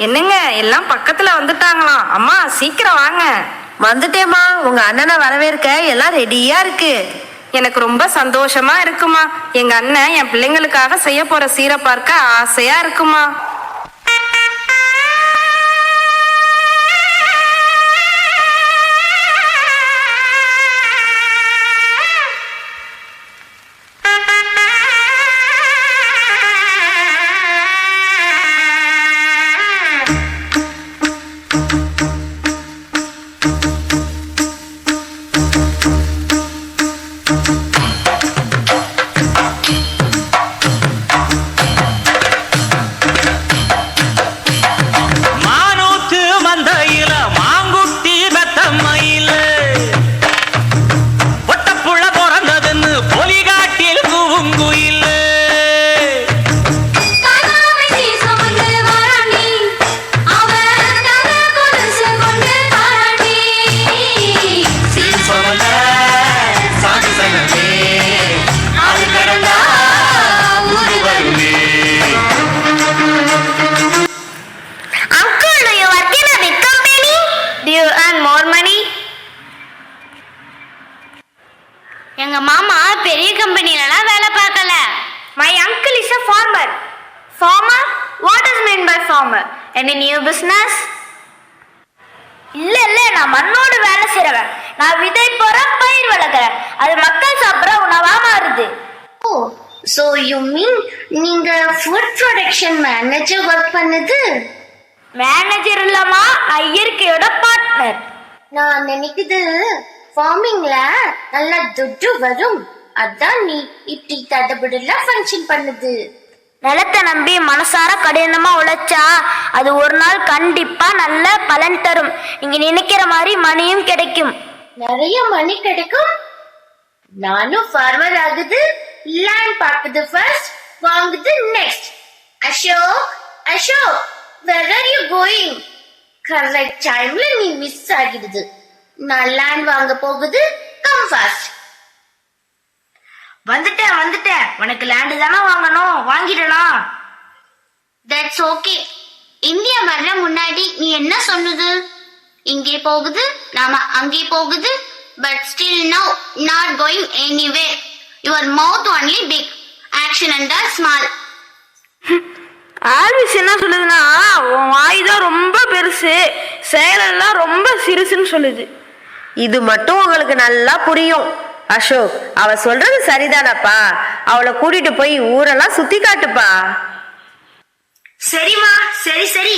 என்னங்க எல்லாம் பக்கத்துல வந்துட்டாங்களாம். அம்மா சீக்கிரம் வாங்க. வந்துட்டேம்மா. உங்க அண்ணனை வரவேற்க எல்லாம் ரெடியா இருக்கு. எனக்கு ரொம்ப சந்தோஷமா இருக்குமா. எங்க அண்ணன் என் பிள்ளைங்களுக்காக செய்ய போற சீரை பார்க்க ஆசையா இருக்குமா. எங்க மாமா பெரிய கம்பெனிலலாம் வேலை பார்க்கல. My uncle is a farmer. Farmer? What is meant by farmer? Any new business? இல்ல நான் மண்ணோட வேலை செய்றவன். நான் விதை போறேன், பயிர் வளர்க்குறேன். அது மக்கள் சாப்பிட்ற உணவா மாறுது. ஓ, so you mean நீங்க ஃபுட் ப்ரொடக்ஷன் மேனேஜர் ஒர்க் பண்ணுது? மேனேஜர் இல்லமா, நான் இயற்கையோட பார்ட்னர். நான் நினைக்குது ஃபார்மிங்ல நல்ல துட்டு வரும், அதான் நீ இப்படி தடபுடலாம் ஃபங்க்ஷன் பண்ணுது. நிலத்தை நம்பி மனசார கடினமா உழைச்சா அது ஒரு நாள் கண்டிப்பா நல்ல பலன் தரும். நீங்க நினைக்கிற மாதிரி மணியும் கிடைக்கும். நிறைய மணி கிடைக்கும். நானும் ஃபார்மர் ஆகுது, லேண்ட் பார்க்குது ஃபர்ஸ்ட், வாங்குது next. Ashok where are you going? Correct டைம்ல நீ மிஸ் ஆகிடுது. நான் லேண்ட் வாங்க போகுது, கம் ஃபாஸ்ட். வந்துட்டேன். உனக்கு லேண்டு தானே வாங்கணும், வாங்கிடலாம். That's okay. இந்தியா வர்ற முன்னாடி நீ என்ன சொன்னது? இங்கே போகுது, நாம அங்கே போகுது, but still no not going anyway. Your mouth only big, action and small. ஆல்விஸ் என்ன சொல்லுதுன்னா, உன் வாய் தான் ரொம்ப பெருசு, செயலெல்லாம் ரொம்ப சிறுசுன்னு சொல்லுது. இது மட்டும் உங்களுக்கு நல்லா புரியும். அசோக், அவ சொல்றது சரிதானப்பா. அவளை கூட்டிட்டு போய் ஊரெல்லாம் சுத்தி காட்டுப்பா. சரிம்மா, சரி